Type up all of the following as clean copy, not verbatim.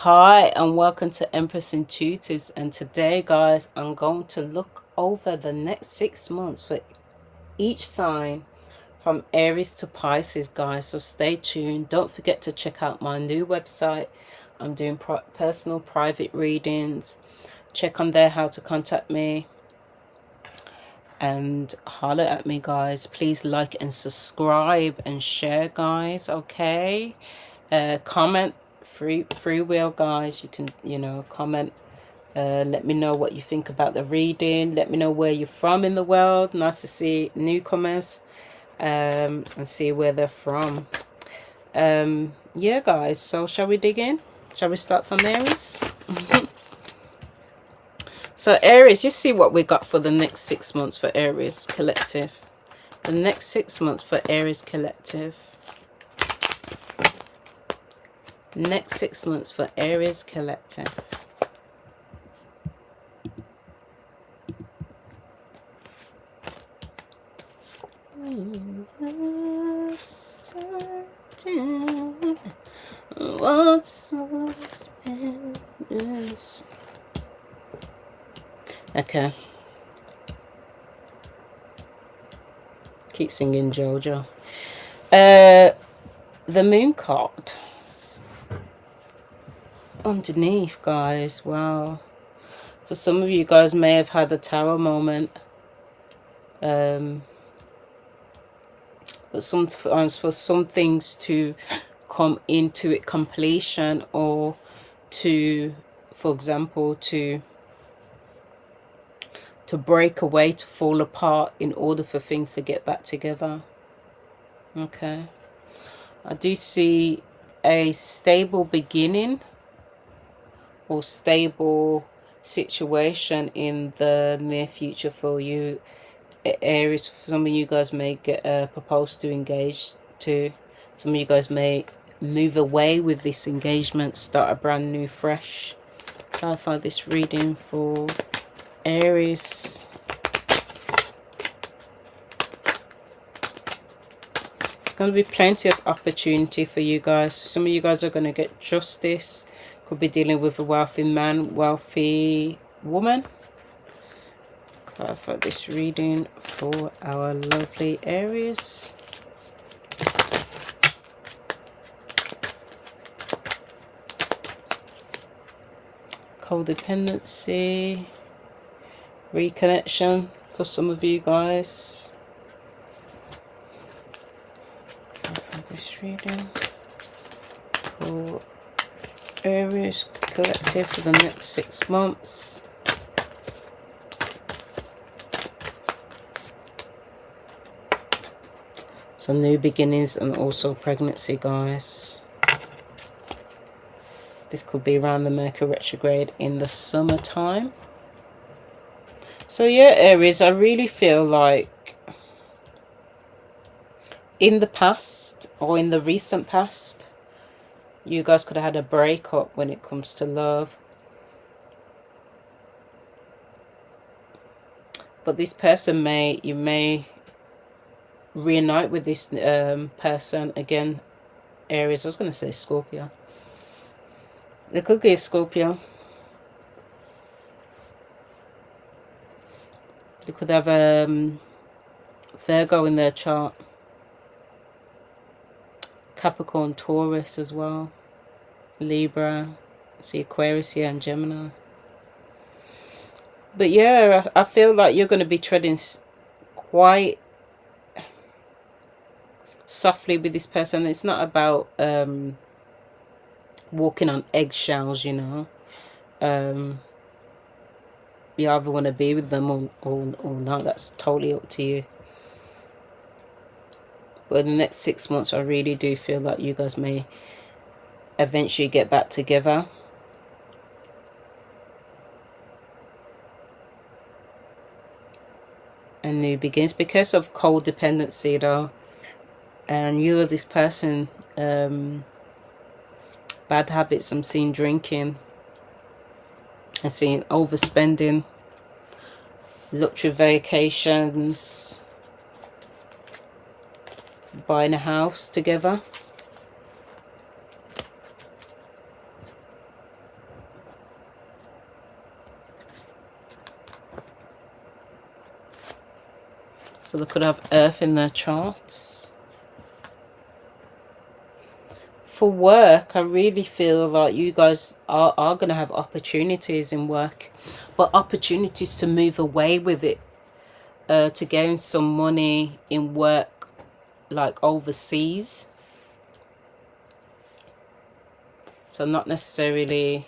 Hi and welcome to Empress Intuitives, and today guys I'm going to look over the next 6 months for each sign from Aries to Pisces, guys, so stay tuned. Don't forget to check out my new website. I'm doing personal private readings. Check on there how to contact me and holler at me, guys. Please like and subscribe and share, guys. Okay, comment. Free will, guys. You can comment, let me know what you think about the reading. Let me know where you're from in the world. Nice to see newcomers, and see where they're from. Yeah, guys, so shall we dig in? Shall we start from Aries? So Aries, you see what we got for the next 6 months for Aries collective. The next 6 months for Aries collective. Next 6 months for Aries collective. Okay. Keep singing, Jojo. The moon card underneath, guys. Wow. For some of you guys may have had a tower moment. But sometimes for some things to come into it completion, or to, for example, to break away, to fall apart in order for things to get back together. Okay. I do see a stable beginning or stable situation in the near future for you, Aries. Some of you guys may get proposed to, engage to. Some of you guys may move away with this engagement, start a brand new fresh. Clarify this reading for Aries. There's going to be plenty of opportunity for you guys. Some of you guys are going to get justice. Could be dealing with a wealthy man, wealthy woman. Clarify this reading for our lovely Aries. Codependency, reconnection for some of you guys. Clarify this reading for Aries collective for the next 6 months. So new beginnings and also pregnancy, guys. This could be around the Mercury retrograde in the summertime. So yeah, Aries, I really feel like in the past, or in the recent past, you guys could have had a breakup when it comes to love. But this person you may reunite with this person again, Aries. I was going to say Scorpio. It could be a Scorpio. You could have Virgo in their chart. Capricorn, Taurus as well. Libra. See Aquarius here and Gemini. But yeah, I feel like you're going to be treading quite softly with this person. It's not about walking on eggshells, you know. You either want to be with them or not. That's totally up to you. But in the next 6 months, I really do feel like you guys may eventually get back together. And new begins because of codependency, though. And you or this person, bad habits. I'm seeing drinking. I'm seeing overspending. Luxury vacations. Buying a house together. So they could have Earth in their charts. For work, I really feel like you guys are going to have opportunities in work, but opportunities to move away with it, to gain some money in work, like overseas. So not necessarily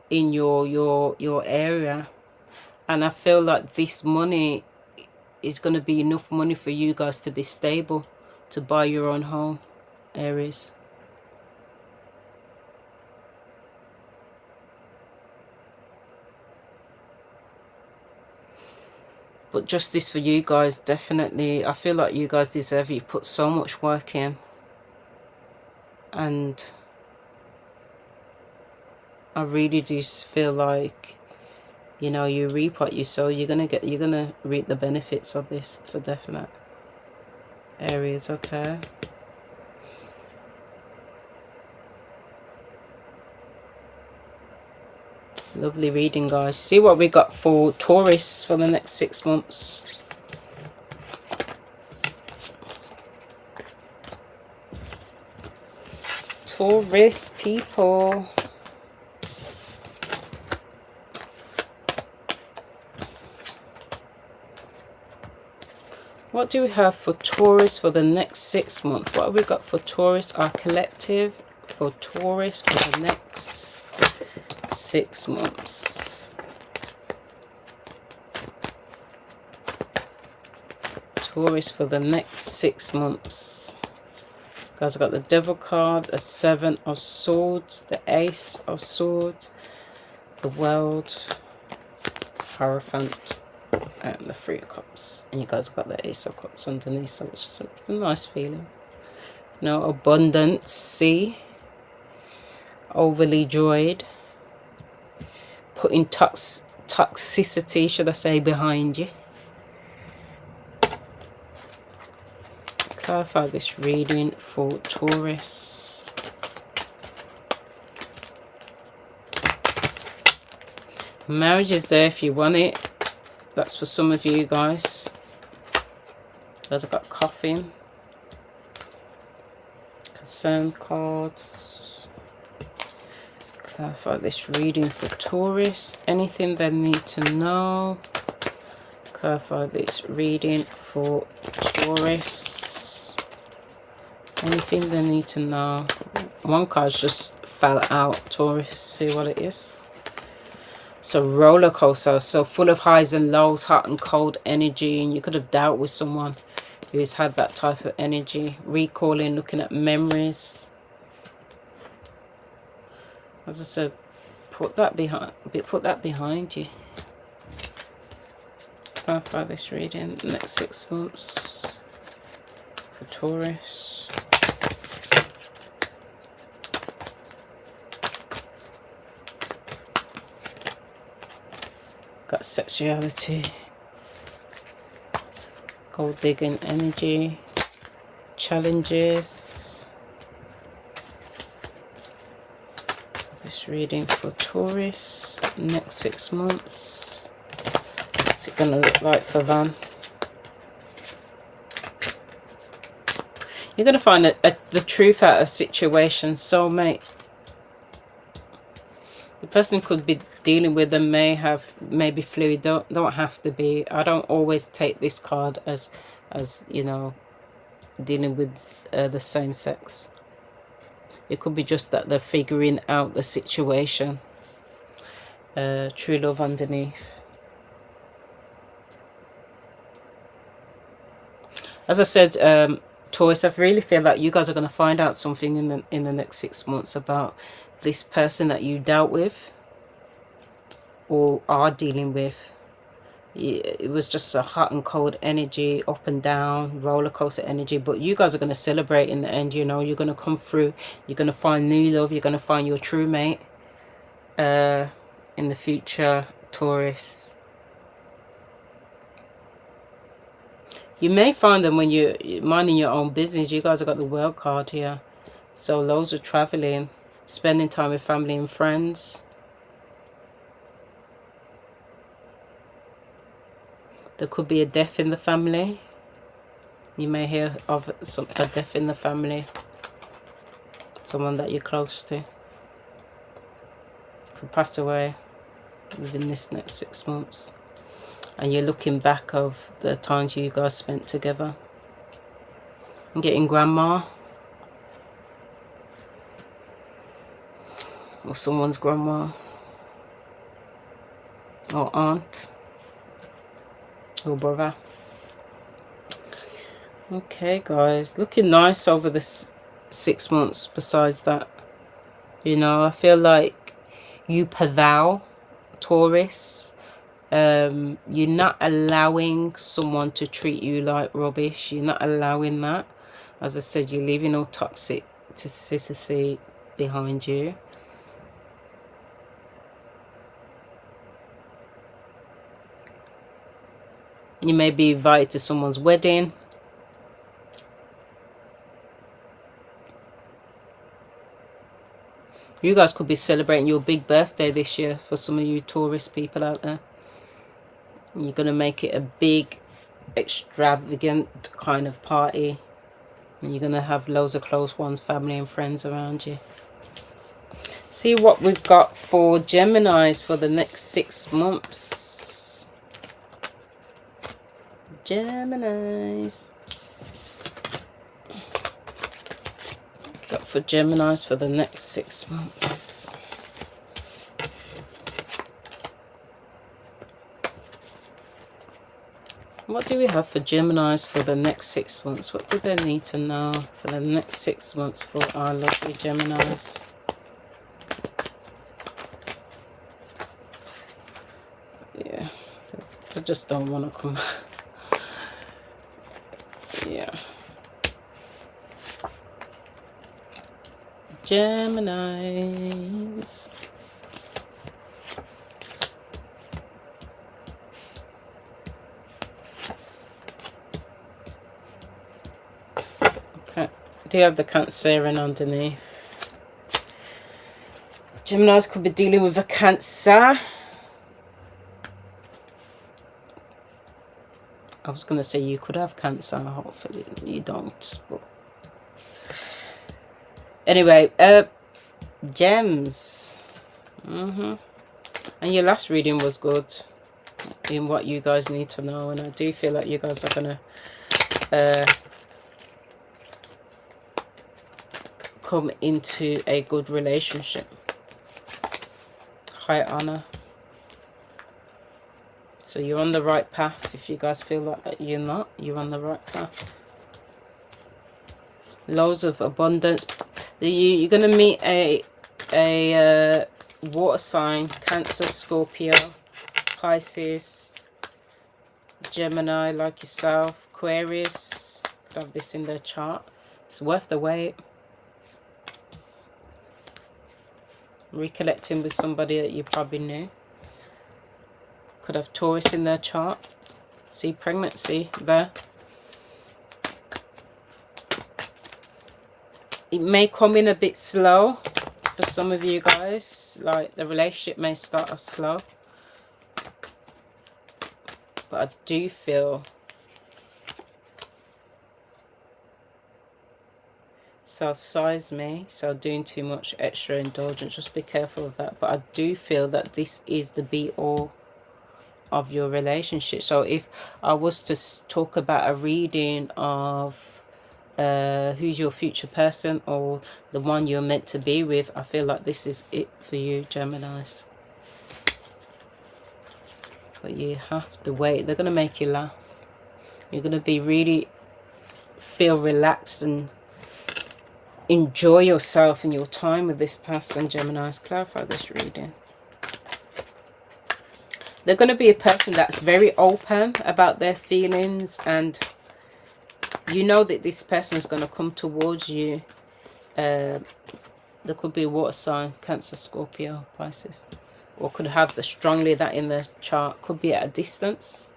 in your area. And I feel like this money is going to be enough money for you guys to be stable, to buy your own home, Aries. But justice for you guys, definitely. I feel like you guys deserve it. You put so much work in. And I really do feel like, you know, you reap what you sow. You're gonna reap the benefits of this for definite, Aries, okay? Lovely reading, guys. See what we got for Taurus for the next 6 months. Taurus people. What do we have for Taurus for the next 6 months? What have we got for Taurus, our collective, for Taurus for the next 6 months? Taurus for the next 6 months. Guys, I've got the Devil card, the Seven of Swords, the Ace of Swords, the World, Hierophant, and the Three of Cups. And you guys got the Ace of Cups underneath, so it's a nice feeling. Now, abundance, see, overly joyed, putting toxicity, should I say, behind you. Clarify this reading for Taurus. Marriage is there if you want it. That's for some of you guys. Guys, I've got Coffin. Concern cards. Clarify this reading for Taurus. Anything they need to know. Clarify this reading for Taurus. Anything they need to know. One card just fell out, Taurus. See what it is. So roller coaster. So full of highs and lows, hot and cold energy. And you could have dealt with someone who's had that type of energy. Recalling, looking at memories. As I said, put that behind you. Clarify this reading. Next 6 months for Taurus. Got sexuality, gold digging energy, challenges. This reading for Taurus, next 6 months. What's it going to look like for them? You're going to find the truth out of situation, soulmate. The person could be dealing with them, may be fluid, don't have to be. I don't always take this card as you know, dealing with the same sex. It could be just that they're figuring out the situation. True love underneath. As I said, Taurus, I really feel like you guys are going to find out something in the next 6 months about this person that you dealt with or are dealing with. It was just a hot and cold energy, up and down, roller coaster energy, but you guys are going to celebrate in the end. You know, you're going to come through, you're going to find new love, you're going to find your true mate in the future, Taurus. You may find them when you're minding your own business. You guys have got the World card here, so loads of traveling, spending time with family and friends. There could be a death in the family. You may hear of a death in the family. Someone that you're close to could pass away within this next 6 months. And you're looking back of the times you guys spent together. I'm getting grandma. Or someone's grandma. Or aunt. Or brother. Okay, guys. Looking nice over this 6 months. Besides that, you know, I feel like you prevail, Taurus. You're not allowing someone to treat you like rubbish. You're not allowing that. As I said, you're leaving all toxicity behind you. You may be invited to someone's wedding. You guys could be celebrating your big birthday this year for some of you Taurus people out there. You're going to make it a big, extravagant kind of party. And you're going to have loads of close ones, family and friends around you. See what we've got for Geminis for the next 6 months. Geminis. Got for Geminis for the next 6 months. What do we have for Geminis for the next 6 months? What do they need to know for the next 6 months for our lovely Geminis? Yeah, they just don't want to come. Yeah. Geminis. Okay, do you have the Cancerian underneath? Geminis could be dealing with a Cancer. I was going to say you could have Cancer, hopefully you don't. But anyway, gems. And your last reading was good in what you guys need to know. And I do feel like you guys are going to come into a good relationship. High honor. So you're on the right path. If you guys feel like you're not, you're on the right path. Loads of abundance. You're going to meet a water sign. Cancer, Scorpio, Pisces, Gemini like yourself, Aquarius. Could have this in their chart. It's worth the wait. Reconnecting with somebody that you probably knew. Could have Taurus in their chart. See pregnancy there. It may come in a bit slow for some of you guys. Like the relationship may start off slow. But I do feel so size me, so doing too much extra indulgence, just be careful of that. But I do feel that this is the be all of your relationship. So if I was to talk about a reading of who's your future person or the one you're meant to be with, I feel like this is it for you, Geminis. But you have to wait. They're going to make you laugh. You're going to be really feel relaxed and enjoy yourself and your time with this person, Geminis. Clarify this reading. They're going to be a person that's very open about their feelings, and you know that this person is going to come towards you. There could be a water sign, Cancer, Scorpio, Pisces, or could have the strongly that in the chart. Could be at a distance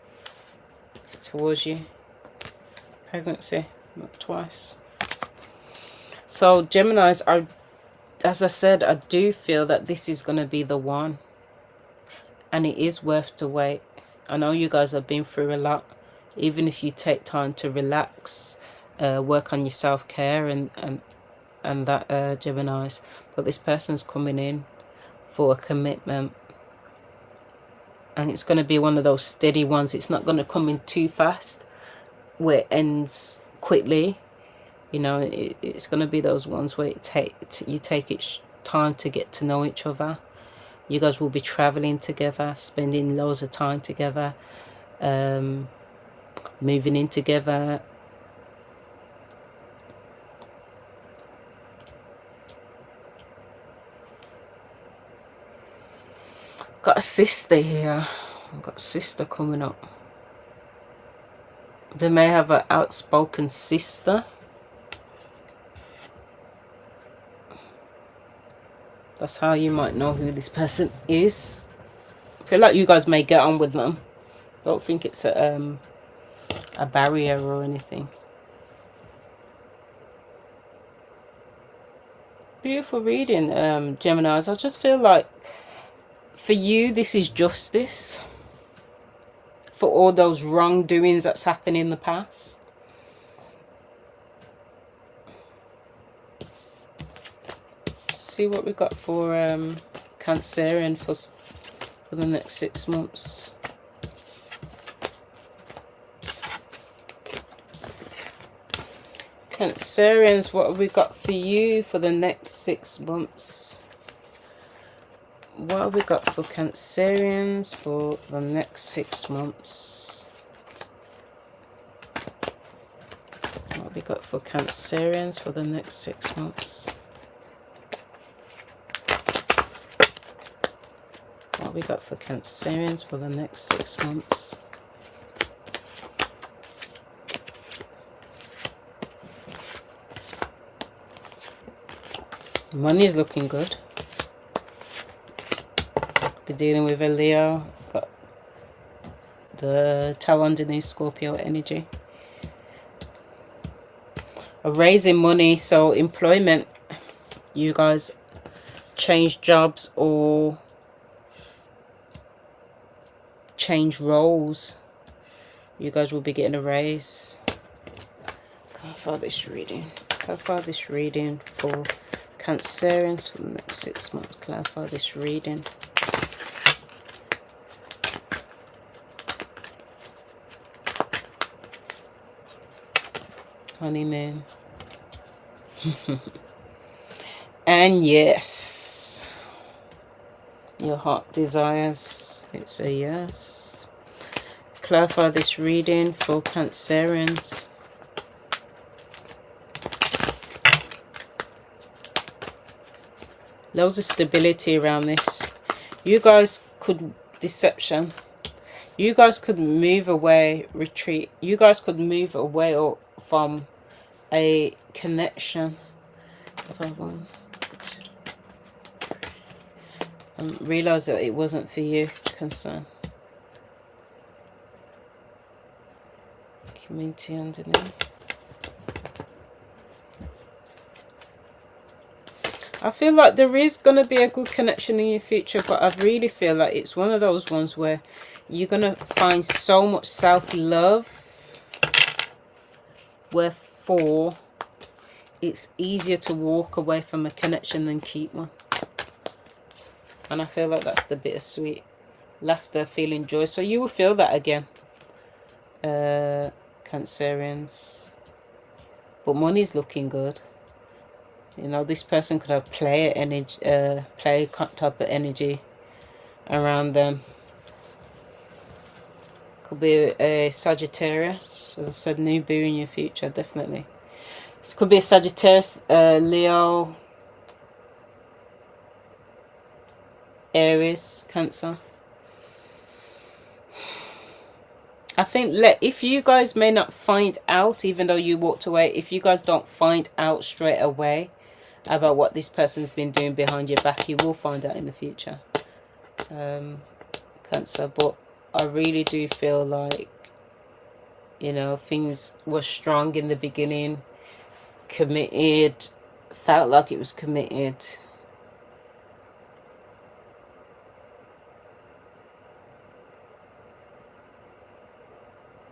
towards you. Pregnancy, not twice. So Geminis, as I said, I do feel that this is going to be the one. And it is worth to wait. I know you guys have been through a lot. Even if you take time to relax, work on your self-care and that, Geminis. But this person's coming in for a commitment. And it's going to be one of those steady ones. It's not going to come in too fast where it ends quickly. You know, it's going to be those ones where you take each time to get to know each other. You guys will be traveling together, spending loads of time together, moving in together. Got a sister here. I've got a sister coming up. They may have an outspoken sister. That's how you might know who this person is. I feel like you guys may get on with them. Don't think it's a barrier or anything. Beautiful reading, Geminis. I just feel like for you, this is justice for all those wrongdoings that's happened in the past. See what we got for Cancerian for the next 6 months. Cancerians, what have we got for you for the next 6 months? What have we got for Cancerians for the next 6 months? What have we got for Cancerians for the next 6 months? What have we got for Cancerians for the next 6 months? Money's looking good. Be dealing with a Leo. Got the Tower underneath, Scorpio energy. Raising money, so employment. You guys change jobs or change roles. You guys will be getting a raise. Clarify this reading. Clarify this reading for Cancerians for the next 6 months. Clarify this reading. Honeymoon. And yes, your heart desires. It's a yes. Clarify this reading for Cancerians. Loads of stability around this. You guys could deception. You guys could move away, retreat. You guys could move away from a connection. And realize that it wasn't for you. Concern. Community underneath. I feel like there is going to be a good connection in your future, but I really feel like it's one of those ones where you're going to find so much self-love, wherefore it's easier to walk away from a connection than keep one. And I feel like that's the bittersweet. Laughter, feeling joy. So you will feel that again, Cancerians. But money's looking good. You know, this person could have player energy, player type of energy around them. Could be a Sagittarius. As I said, new boo in your future, definitely. This could be a Sagittarius, Leo, Aries, Cancer. I think if you guys may not find out, even though you walked away, if you guys don't find out straight away about what this person's been doing behind your back, you will find out in the future, Cancer. But I really do feel like, you know, things were strong in the beginning, committed, felt like it was committed.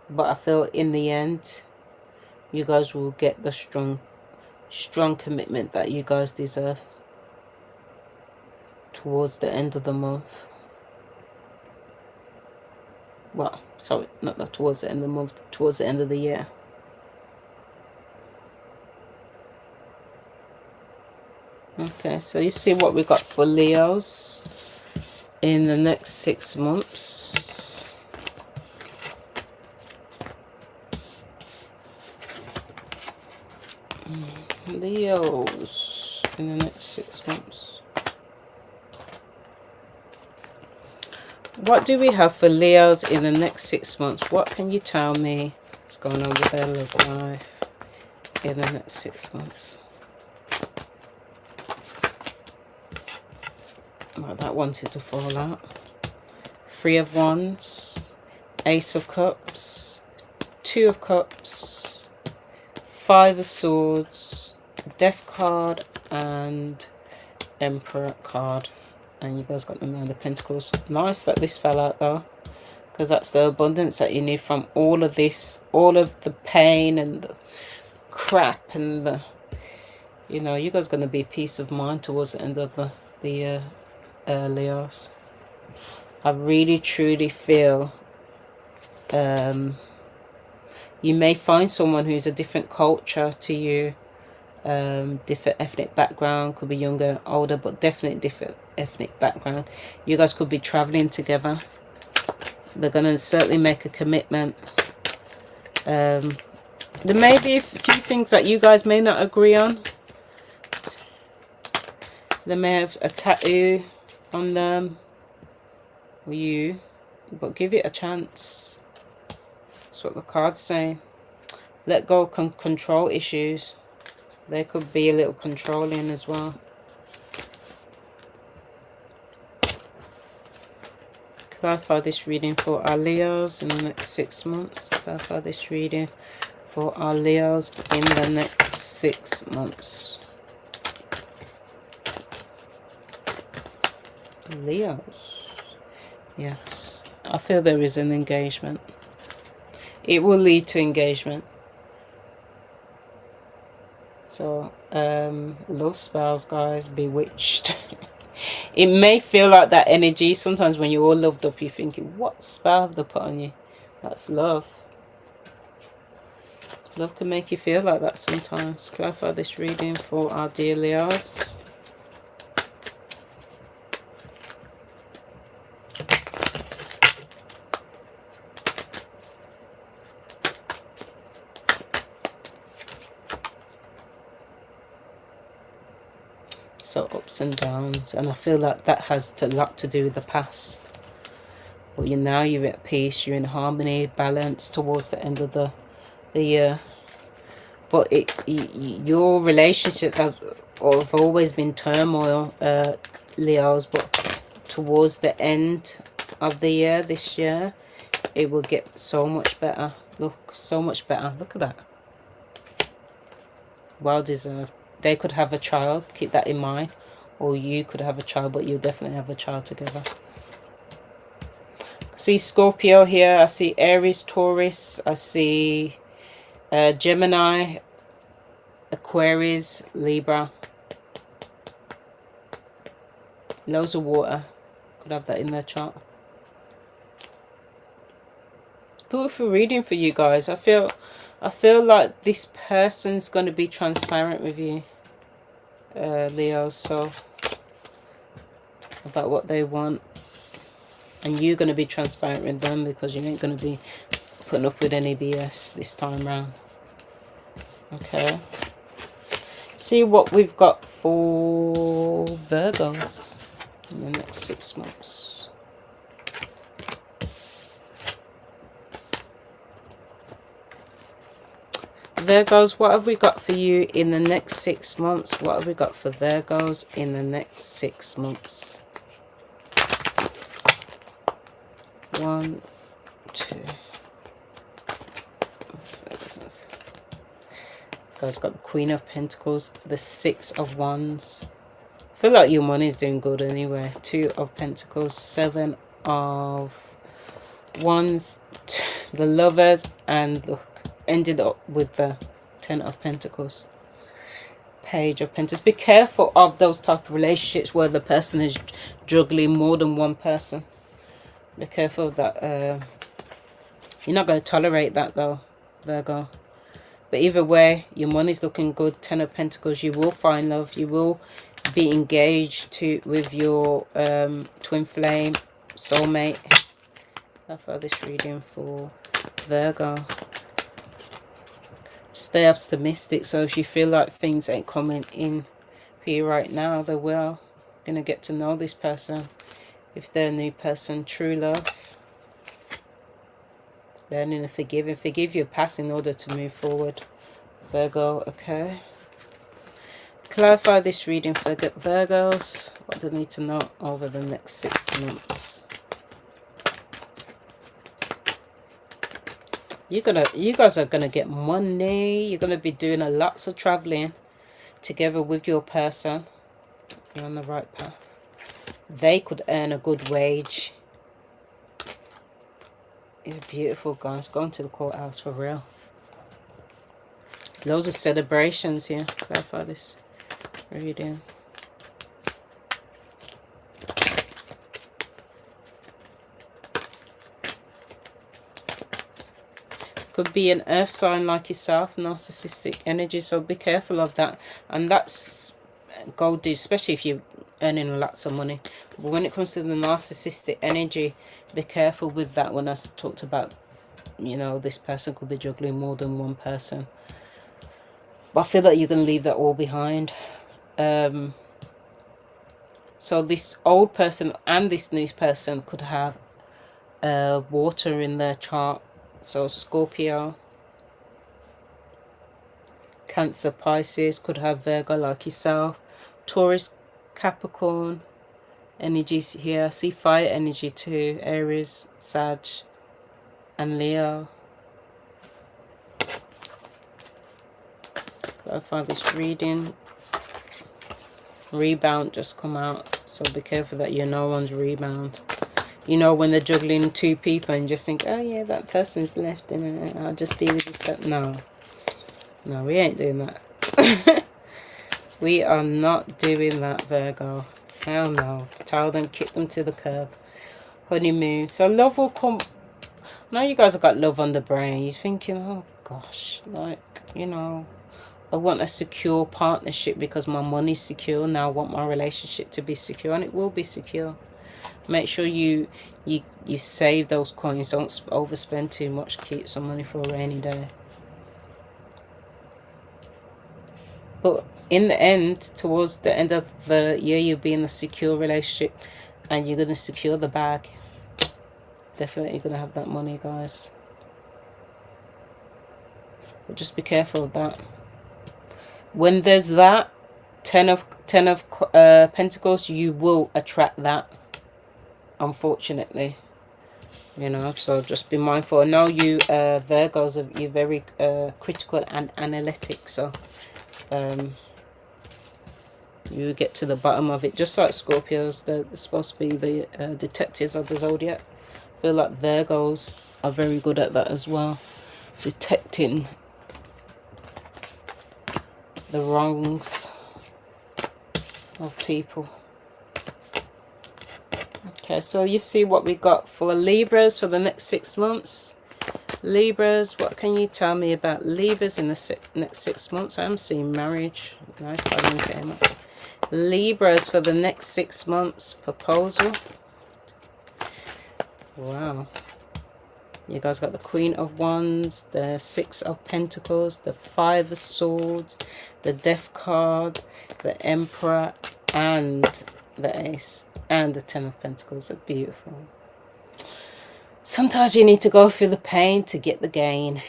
But I feel in the end, you guys will get the strong commitment that you guys deserve towards the end of the month. Well, sorry, not towards the end of the month, towards the end of the year. Okay, so you see what we got for Leos in the next 6 months. Leos in the next 6 months. What do we have for Leos in the next 6 months? What can you tell me is going on with their love life in the next 6 months? Well, that wanted to fall out. 3 of Wands, Ace of Cups, 2 of Cups, 5 of Swords, Death card, and Emperor card. And you guys got the Nine of Pentacles. Nice that this fell out though, because that's the abundance that you need from all of this, all of the pain and the crap and the, you know, you guys are going to be peace of mind towards the end of the Leos. I really truly feel you may find someone who's a different culture to you, different ethnic background, could be younger, older, but definitely different ethnic background. You guys could be traveling together. They're going to certainly make a commitment. There may be a few things that you guys may not agree on. They may have a tattoo on them or you, but give it a chance. That's what the card's saying. Let go of control issues. They could be a little controlling as well. Clarify this reading for our Leos in the next 6 months. Clarify this reading for our Leos in the next 6 months. Leos. Yes. I feel there is an engagement. It will lead to engagement. So, love spells, guys. Bewitched. It may feel like that energy. Sometimes when you're all loved up, you're thinking, what spell have they put on you? That's love. Love can make you feel like that sometimes. Clarify this reading for our dear Leos. So ups and downs, and I feel like that has a lot to do with the past. But now you're at peace, you're in harmony, balance towards the end of the year. But your relationships have always been turmoil, Leos, but towards the end of the year, this year, it will get so much better. Look, so much better. Look at that. Well deserved. They could have a child, keep that in mind. Or you could have a child, but you'll definitely have a child together. I see Scorpio here. I see Aries, Taurus. I see Gemini, Aquarius, Libra. Loads of water. Could have that in their chart. Beautiful reading for you guys. I feel like this person's going to be transparent with you, Leo. So about what they want, and you're going to be transparent with them, because you ain't going to be putting up with any BS this time round. Okay, see what we've got for Virgos in the next 6 months. Virgos, what have we got for you in the next 6 months? What have we got for Virgos in the next 6 months? 1, 2. Guys, got the Queen of Pentacles, the 6 of Wands. I feel like your money's doing good anyway. 2 of Pentacles, 7 of Wands, the Lovers, and look, ended up with the Ten of Pentacles. Page of Pentacles. Be careful of those type of relationships where the person is juggling more than one person. Be careful of that. You're not going to tolerate that though, Virgo. But either way, your money's looking good. Ten of Pentacles. You will find love. You will be engaged with your twin flame, soulmate. That's for this reading for Virgo. Stay optimistic. So if you feel like things ain't coming in for you right now, they will. You're gonna get to know this person. If they're a new person, true love. Learning to forgive and forgive your past in order to move forward, Virgo. Okay. Clarify this reading for Virgos. What do they need to know over the next 6 months? You guys are gonna get money. You're gonna be doing lots of traveling together with your person. You're on the right path. They could earn a good wage. It's beautiful, guys. Going to the courthouse for real. Loads of celebrations here. Clarify this reading. Could be an earth sign like yourself, narcissistic energy, so be careful of that. And that's gold, especially if you're earning lots of money. But when it comes to the narcissistic energy, be careful with that. When I talked about, you know, this person could be juggling more than one person. But I feel like you're going to leave that all behind. So this old person and this new person could have water in their chart. So Scorpio, Cancer, Pisces, could have Virgo like yourself. Taurus, Capricorn energies here. I see fire energy too. Aries, Sag, and Leo. Clarify this reading. Rebound just come out. So be careful that you're no one's rebound. You know, when they're juggling two people and just think, oh yeah, that person's left and I'll just be with this person. No. No, we ain't doing that. We are not doing that, Virgo. Hell no. Tell them, kick them to the curb. Honeymoon. So love will come. Now you guys have got love on the brain. You're thinking, oh gosh, like, you know, I want a secure partnership because my money's secure. Now I want my relationship to be secure, and it will be secure. Make sure you save those coins. Don't overspend too much. Keep some money for a rainy day. But in the end, towards the end of the year, you'll be in a secure relationship and you're going to secure the bag. Definitely going to have that money, guys. But just be careful of that. When there's that, 10 of Pentacles, you will attract that. Unfortunately, you know, so just be mindful. I know you Virgos, you're very critical and analytic, so you get to the bottom of it, just like Scorpios. They're supposed to be the detectives of the zodiac. I feel like Virgos are very good at that as well, detecting the wrongs of people. Okay, so you see what we got for Libras for the next 6 months. Libras, what can you tell me about Libras in the next 6 months? I'm seeing marriage. No, Libras for the next 6 months. Proposal. Wow. You guys got the Queen of Wands, the 6 of Pentacles, the 5 of Swords, the Death card, the Emperor, and the Ace. And the 10 of Pentacles are beautiful. Sometimes you need to go through the pain to get the gain.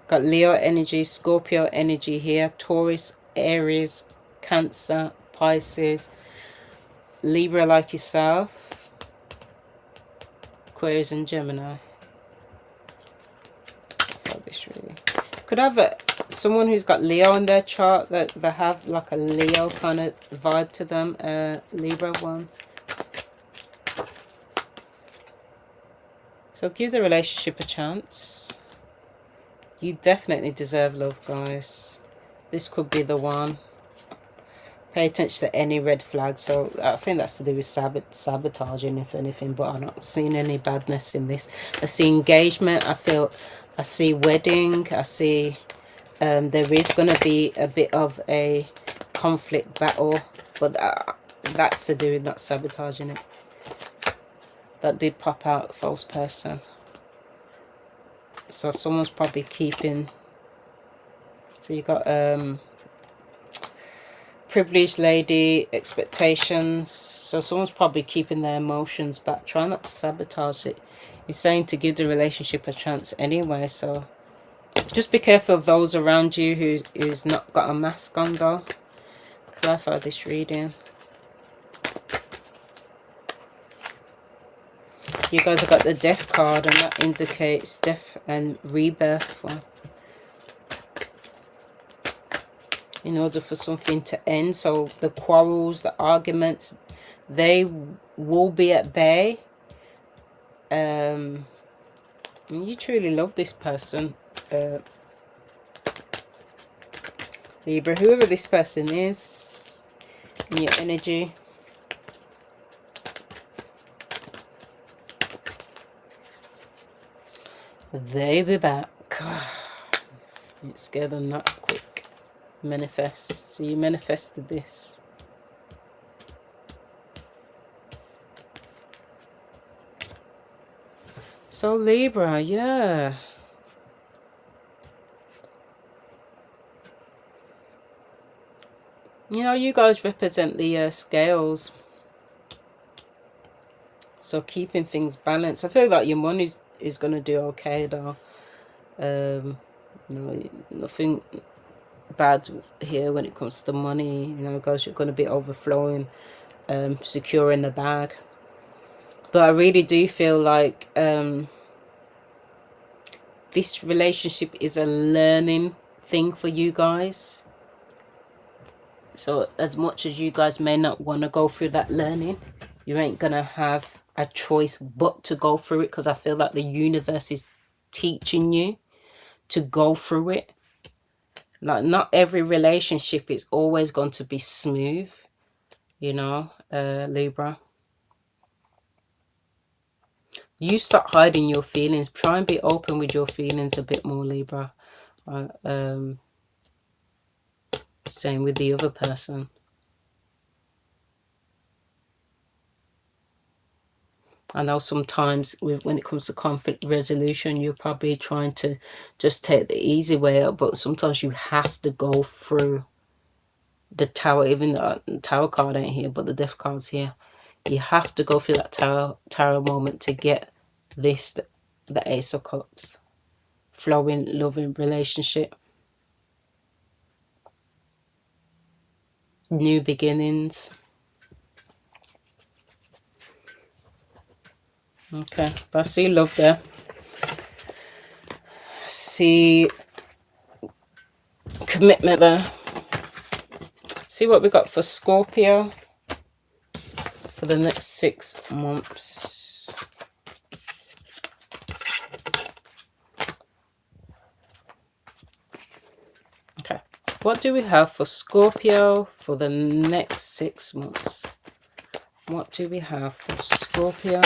Got Leo energy, Scorpio energy here, Taurus, Aries, Cancer, Pisces, Libra like yourself, Aquarius and Gemini. This really could have someone who's got Leo in their chart, that they have like a Leo kind of vibe to them. Libra one. So give the relationship a chance. You definitely deserve love, guys. This could be the one. Pay attention to any red flags. So I think that's to do with sabotaging, if anything. But I'm not seeing any badness in this. I see engagement. I see wedding. I see there is going to be a bit of a conflict battle. But that's to do with not sabotaging it. That did pop out, false person. So someone's probably keeping... So you got privileged lady, expectations. So someone's probably keeping their emotions back. Try not to sabotage it. You're saying to give the relationship a chance anyway. So just be careful of those around you who's not got a mask on, though. Clarify this reading. You guys have got the death card, and that indicates death and rebirth. In order for something to end. So the quarrels, the arguments, they will be at bay. And you truly love this person, Libra, whoever this person is, in your energy. They be back. It's scared them that quick. Manifest. So you manifested this. So Libra, yeah. You know, you guys represent the scales. So keeping things balanced. I feel like your money is going to do okay, though. You know, nothing bad here when it comes to money. You know, guys, you're going to be overflowing, securing the bag. But I really do feel like this relationship is a learning thing for you guys. So as much as you guys may not want to go through that learning, you ain't going to have a choice but to go through it, because I feel like the universe is teaching you to go through it. Like, not every relationship is always going to be smooth, you know, Libra. You start hiding your feelings. Try and be open with your feelings a bit more, Libra. Same with the other person. I know sometimes when it comes to conflict resolution, you're probably trying to just take the easy way out, but sometimes you have to go through the tower. Even though the tower card ain't here, but the death card's here. You have to go through that tower moment to get this, the Ace of Cups. Flowing, loving relationship. New beginnings. Okay, but I see love there. See commitment there. See what we got for Scorpio for the next 6 months. Okay, what do we have for Scorpio for the next 6 months? What do we have for Scorpio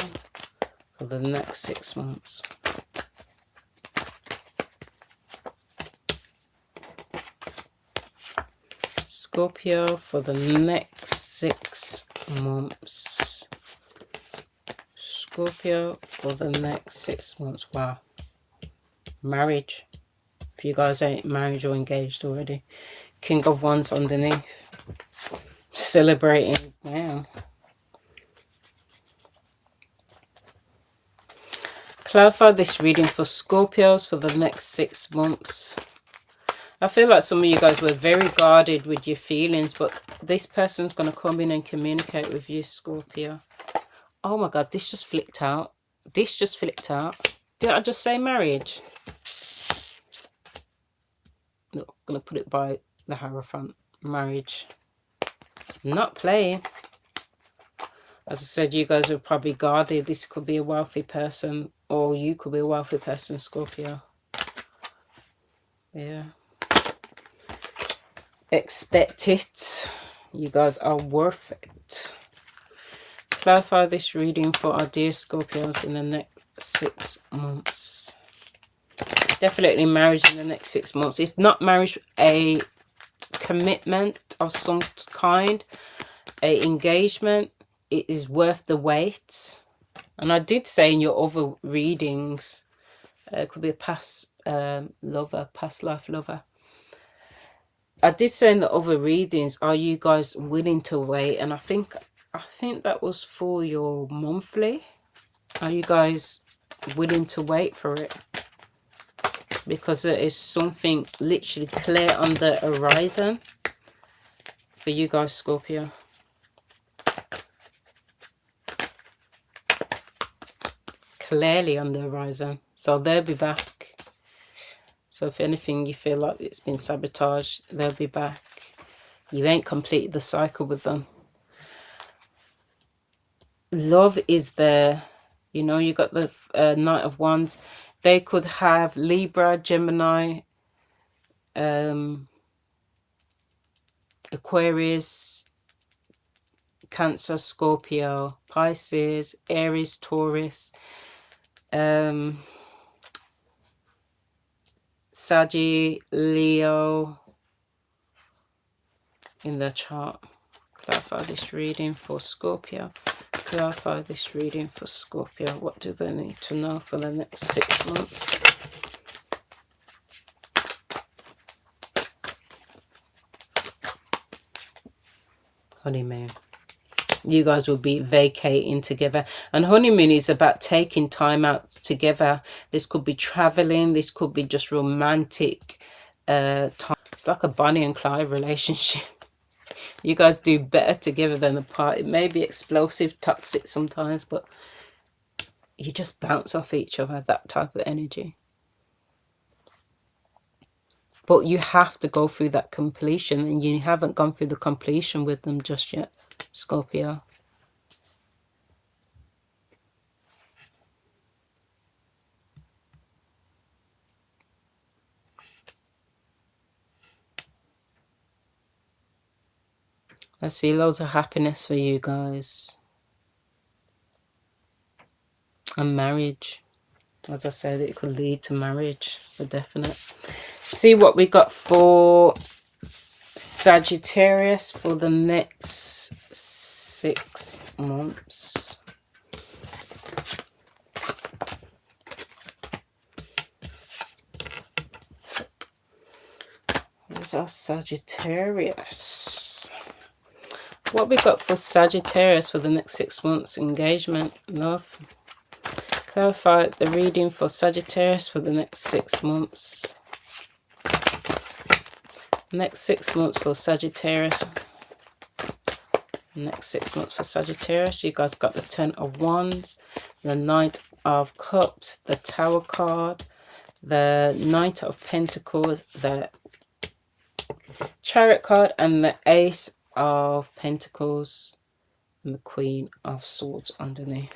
for the next 6 months? Scorpio for the next 6 months. Scorpio for the next 6 months. Wow. Marriage. If you guys ain't married or engaged already. King of Wands underneath. Celebrating. Wow. Clarify this reading for Scorpios for the next 6 months. I feel like some of you guys were very guarded with your feelings, but this person's going to come in and communicate with you, Scorpio. Oh my God, this just flipped out. This just flipped out. Did I just say marriage? No, I'm going to put it by the Hierophant. Marriage. Not playing. As I said, you guys are probably guarded. This could be a wealthy person, or you could be a wealthy person, Scorpio. Yeah. Expect it. You guys are worth it. Clarify this reading for our dear Scorpios in the next 6 months. Definitely marriage in the next 6 months. If not marriage, a commitment of some kind, a engagement. It is worth the wait. And I did say in your other readings, it could be a past lover, past life lover. I did say in the other readings, are you guys willing to wait? And I think that was for your monthly. Are you guys willing to wait for it? Because there is something literally clear on the horizon for you guys, Scorpio. Clearly on the horizon. So they'll be back. So if anything, you feel like it's been sabotaged, they'll be back. You ain't completed the cycle with them. Love is there. You know, you got the Knight of Wands. They could have Libra, Gemini, Aquarius, Cancer, Scorpio, Pisces, Aries, Taurus, Saggy, Leo in the chart. Clarify this reading for Scorpio. Clarify this reading for Scorpio. What do they need to know for the next 6 months? Honeymoon. You guys will be vacating together. And honeymoon is about taking time out together. This could be traveling. This could be just romantic time. It's like a Bonnie and Clyde relationship. You guys do better together than apart. It may be explosive, toxic sometimes, but you just bounce off each other, that type of energy. But you have to go through that completion, and you haven't gone through the completion with them just yet, Scorpio. I see loads of happiness for you guys. And marriage. As I said, it could lead to marriage for definite. See what we got for Sagittarius for the next 6 months. There's our Sagittarius. What we got for Sagittarius for the next 6 months? Engagement, love. Clarify the reading for Sagittarius for the next 6 months. Next 6 months for Sagittarius. Next 6 months for Sagittarius. You guys got the 10 of Wands, the Knight of Cups, the Tower card, the Knight of Pentacles, the Chariot card, and the Ace of Pentacles, and the Queen of Swords underneath.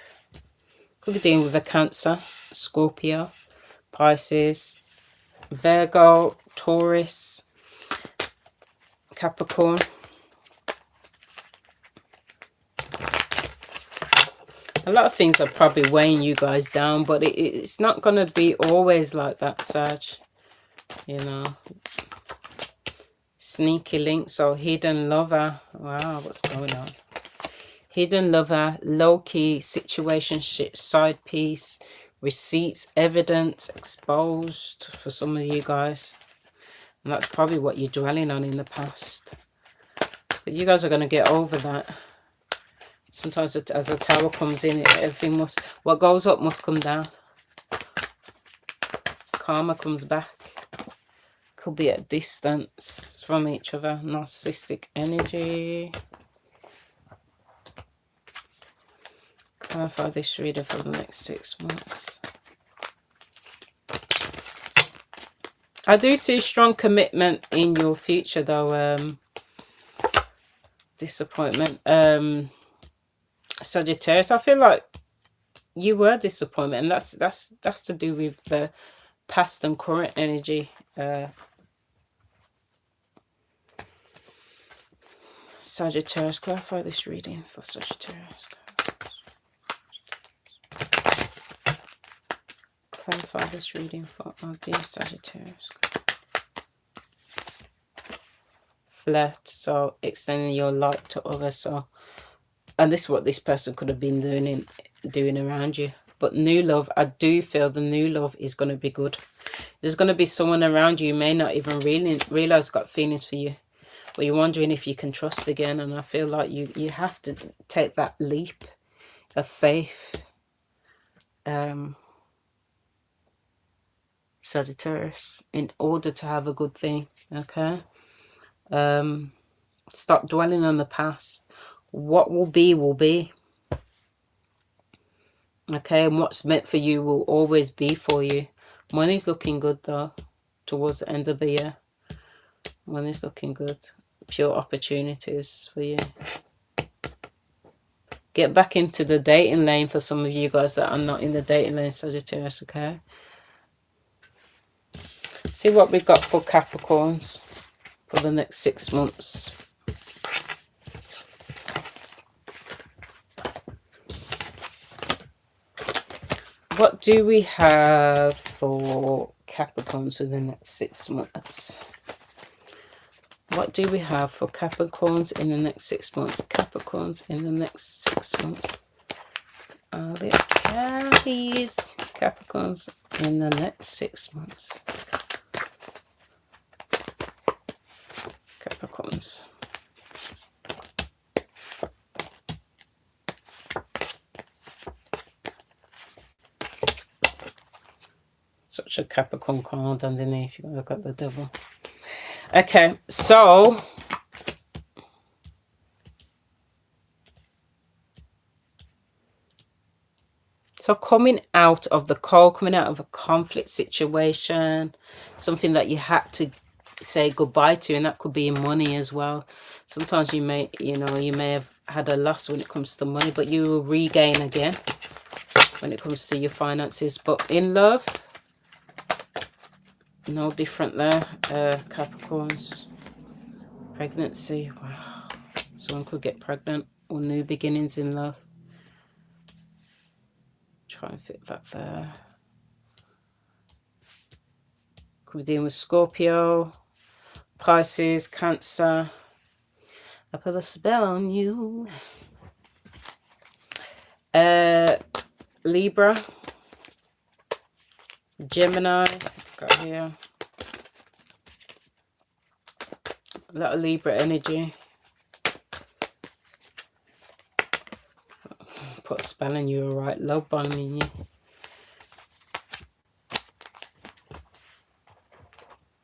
Could be dealing with a Cancer, Scorpio, Pisces, Virgo, Taurus, Capricorn. A lot of things are probably weighing you guys down, but it's not going to be always like that, Sag. You know. Sneaky links or hidden lover. Wow, what's going on? Hidden lover, low-key situationship, side piece, receipts, evidence, exposed for some of you guys. And that's probably what you're dwelling on in the past. But you guys are going to get over that. Sometimes as the Tower comes in, everything must, what goes up must come down. Karma comes back. Could be at distance from each other. Narcissistic energy. Clarify this reader for the next 6 months. I do see strong commitment in your future though. Disappointment. Sagittarius, I feel like you were disappointment, and that's to do with the past and current energy. Sagittarius, clarify this reading for Sagittarius. Clarify this reading for our dear Sagittarius. Flirt, so extending your light to others. So, and this is what this person could have been doing around you. But new love, I do feel the new love is going to be good. There's going to be someone around you may not even really realize got feelings for you, but you're wondering if you can trust again. And I feel like you have to take that leap of faith, Sagittarius, in order to have a good thing. Okay. Stop dwelling on the past. What will be will be. Okay, and what's meant for you will always be for you. Money's looking good though, towards the end of the year. Money's looking good. Pure opportunities for you. Get back into the dating lane for some of you guys that are not in the dating lane, Sagittarius, okay? See what we got for Capricorns for the next 6 months. What do we have for Capricorns in the next 6 months? What do we have for Capricorns in the next 6 months? Capricorns in the next 6 months. Are there these Capricorns in the next 6 months? Capricorns. Such a Capricorn card underneath. You look at the devil. Okay, so coming out of the cold, coming out of a conflict situation, something that you had to say goodbye to, and that could be in money as well. Sometimes you may have had a loss when it comes to money, but you will regain again when it comes to your finances. But in love, no different there. Capricorns. Pregnancy. Wow. Someone could get pregnant, or new beginnings in love. Try and fit that there. Could be dealing with Scorpio, Pisces, Cancer. I put a spell on you. Libra, Gemini, got here. A lot of Libra energy. Put a spell on you, alright. Love bombing you.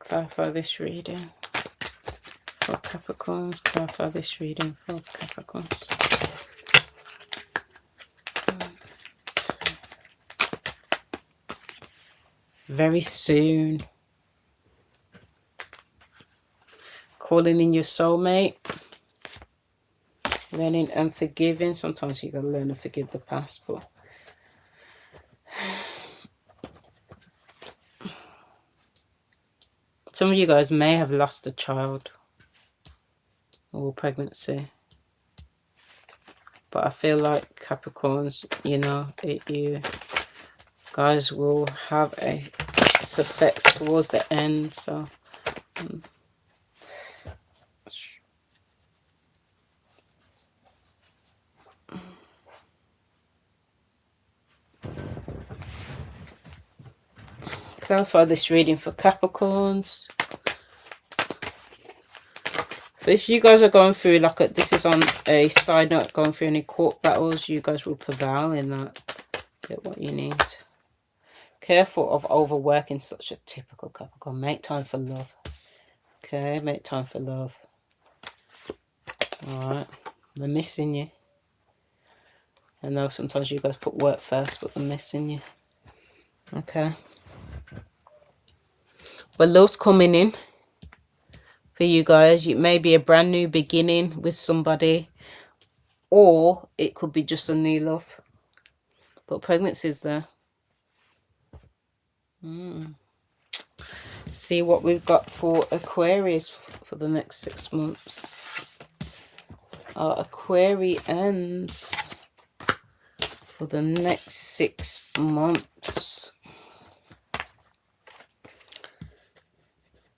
Clarify this reading for Capricorns. Clarify this reading for Capricorns. Very soon. Calling in your soulmate. Learning and forgiving. Sometimes you gotta learn to forgive the past, but some of you guys may have lost a child or pregnancy. But I feel like Capricorns, you guys will have a success towards the end. So clarify this reading for Capricorns. But if you guys are going through, this is on a side note, going through any court battles, you guys will prevail in that. Get what you need. Careful of overworking, such a typical Capricorn. Make time for love. Okay, make time for love. Alright, they're missing you. I know sometimes you guys put work first, but they're missing you. Okay. But love's coming in for you guys. It may be a brand new beginning with somebody, or it could be just a new love. but pregnancy's there. See what we've got for Aquarius for the next 6 months. Our Aquarians for the next 6 months.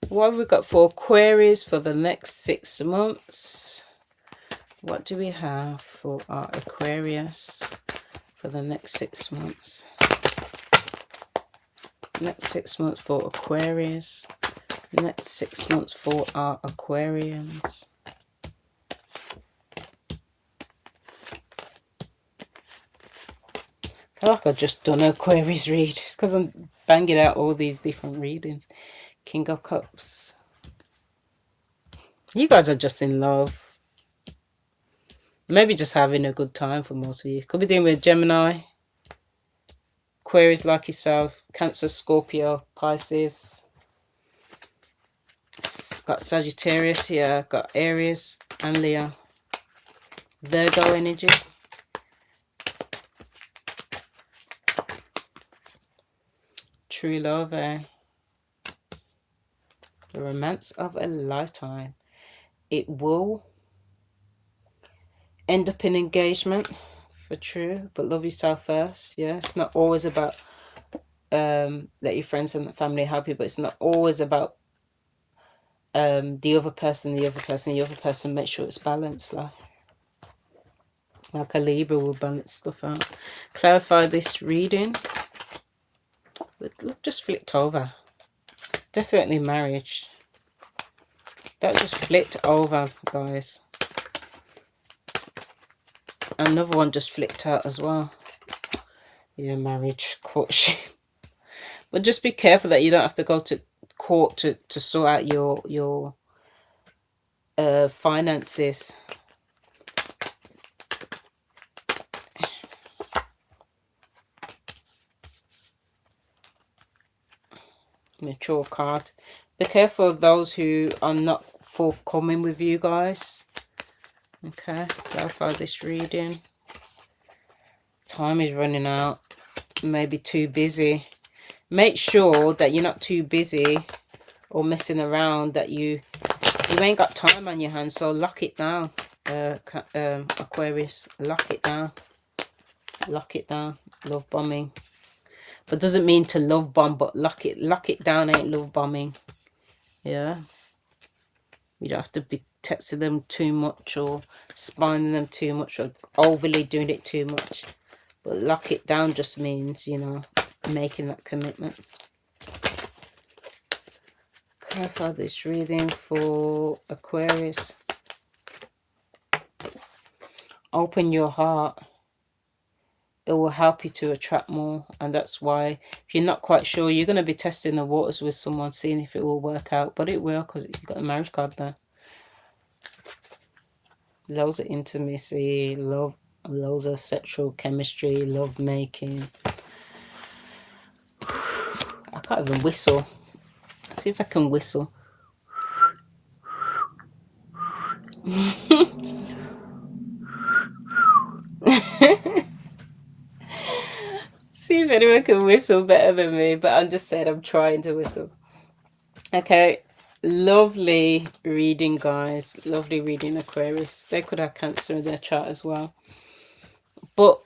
What have we got for Aquarius for the next 6 months? What do we have for our Aquarius for the next 6 months? Next 6 months for Aquarius. Next 6 months for our Aquarians. I feel like I've just done an Aquarius read. It's because I'm banging out all these different readings. King of Cups. You guys are just in love. Maybe just having a good time for most of you. Could be dealing with Gemini, Aquarius like yourself, Cancer, Scorpio, Pisces. It's got Sagittarius here, got Aries and Leo. Virgo energy. True love, eh? The romance of a lifetime. It will end up in engagement for true, but love yourself first. Yeah, it's not always about let your friends and family help you, but it's not always about the other person. Make sure it's balanced, like a Libra will balance stuff out. Clarify this reading. Look, just flipped over. Definitely marriage. That just flipped over, guys. Another one just flipped out as well. Yeah, marriage, courtship. But just be careful that you don't have to go to court to sort out your finances. Mature card. Be careful of those who are not forthcoming with you guys. Okay, clarify this reading. Time is running out. Maybe too busy. Make sure that you're not too busy or messing around, that you ain't got time on your hands. So lock it down, Aquarius. Lock it down. Lock it down. Love bombing. But doesn't mean to love bomb, but lock it down ain't love bombing. Yeah. You don't have to be texting them too much or spying them too much or overly doing it too much. But lock it down just means, you know, making that commitment. Clarify this reading for Aquarius. Open your heart. It will help you to attract more. And that's why, if you're not quite sure, you're going to be testing the waters with someone, seeing if it will work out. But it will, because you've got a marriage card there. Loads of intimacy, love, loads of sexual chemistry, love making. I can't even whistle. Let's see if I can whistle. See if anyone can whistle better than me, but I'm just saying I'm trying to whistle. Okay, lovely reading, guys. Lovely reading, Aquarius. They could have Cancer in their chart as well. But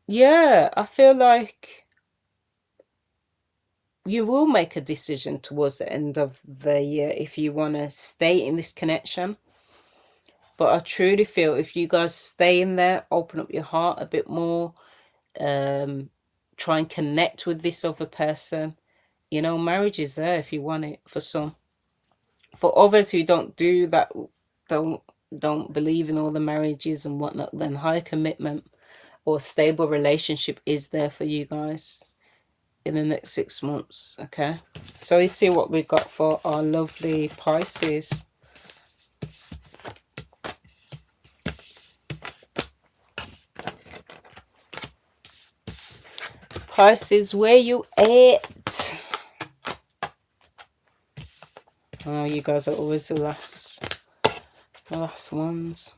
yeah, I feel like you will make a decision towards the end of the year if you want to stay in this connection. But I truly feel if you guys stay in there, open up your heart a bit more, try and connect with this other person, you know, marriage is there if you want it for some. For others who don't do that, don't believe in all the marriages and whatnot, then high commitment or stable relationship is there for you guys in the next 6 months. Okay, so you see what we got for our lovely Pisces. Pisces, where you at? Oh, you guys are always the last ones.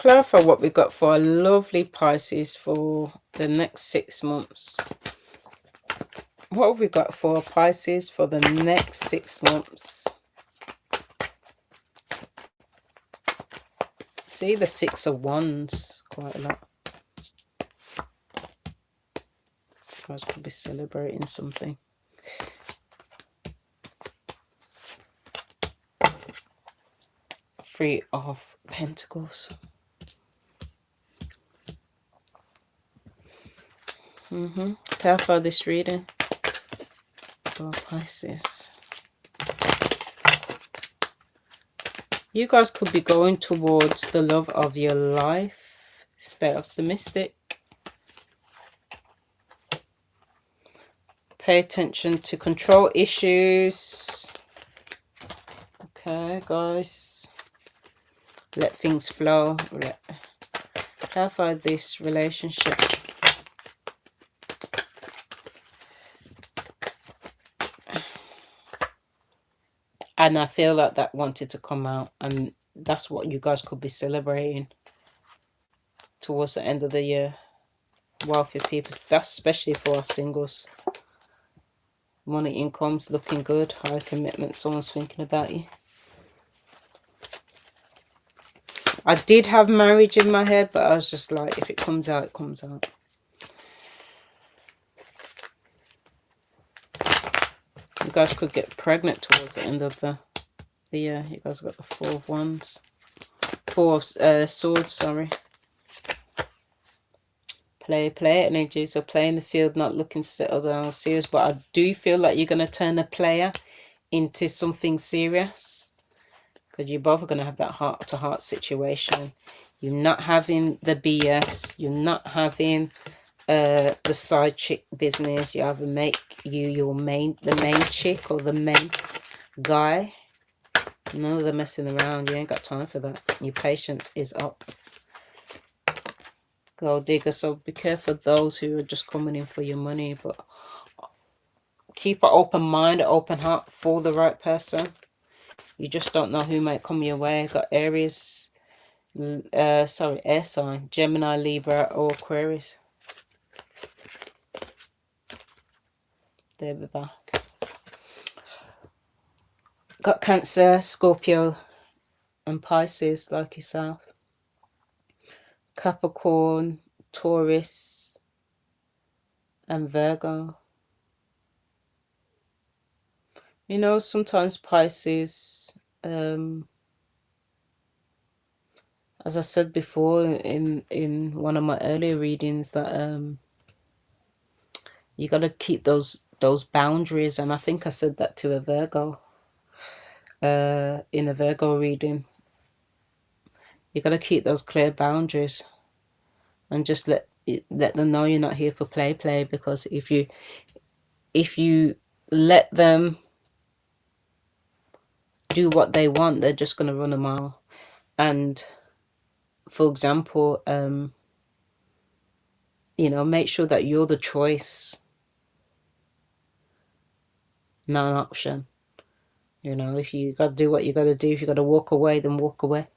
Clarify what we got for our lovely Pisces for the next 6 months. What have we got for Pisces for the next 6 months? See the 6 of Wands quite a lot. You guys could be celebrating something. Three of Pentacles. Clarify this reading for Pisces. You guys could be going towards the love of your life. Stay optimistic. Pay attention to control issues. Okay, guys. Let things flow. Clarify this relationship. And I feel like that wanted to come out. And that's what you guys could be celebrating towards the end of the year. Wealthy people. That's especially for our singles. Money income's looking good. High commitment. Someone's thinking about you. I did have marriage in my head, but I was just like, if it comes out, it comes out. You guys could get pregnant towards the end of the year. You guys got the Four of Wands. Four of Swords, sorry. Play energy. So play in the field, not looking to settle down serious. But I do feel like you're going to turn a player into something serious. Because you both are going to have that heart-to-heart situation. You're not having the BS. You're not having the side chick business. You either make the main chick or the main guy. None of the messing around. You ain't got time for that. Your patience is up. Gold digger. So be careful those who are just coming in for your money. But keep an open mind, an open heart for the right person. You just don't know who might come your way. Got Aries, air sign, Gemini, Libra, or Aquarius. They'll be back. Got Cancer, Scorpio, and Pisces like yourself. Capricorn, Taurus, and Virgo. You know, sometimes Pisces, as I said before in one of my earlier readings, that you got to keep those boundaries, and I think I said that to a Virgo in a Virgo reading. You got to keep those clear boundaries and just let them know you're not here for play, because if you let them do what they want, they're just going to run a mile. And for example, you know, make sure that you're the choice, not an option. You know, if you got to do what you got to do, if you got to walk away, then walk away.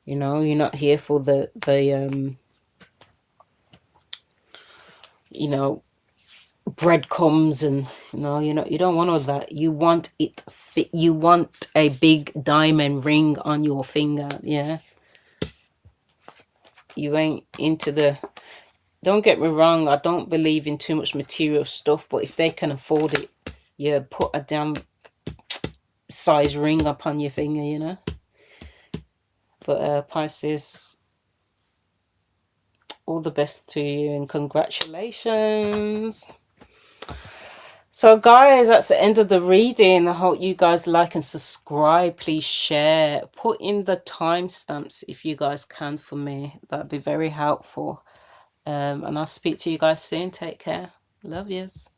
You know, you're not here for the you know, breadcrumbs, and you don't want all that. You want it fit. You want a big diamond ring on your finger. Yeah, you ain't into the. Don't get me wrong, I don't believe in too much material stuff, but if they can afford it, yeah, put a damn size ring up on your finger, you know. But Pisces, all the best to you and congratulations. So guys, that's the end of the reading. I hope you guys like and subscribe. Please share. Put in the timestamps if you guys can for me. That'd be very helpful. And I'll speak to you guys soon. Take care. Love yous.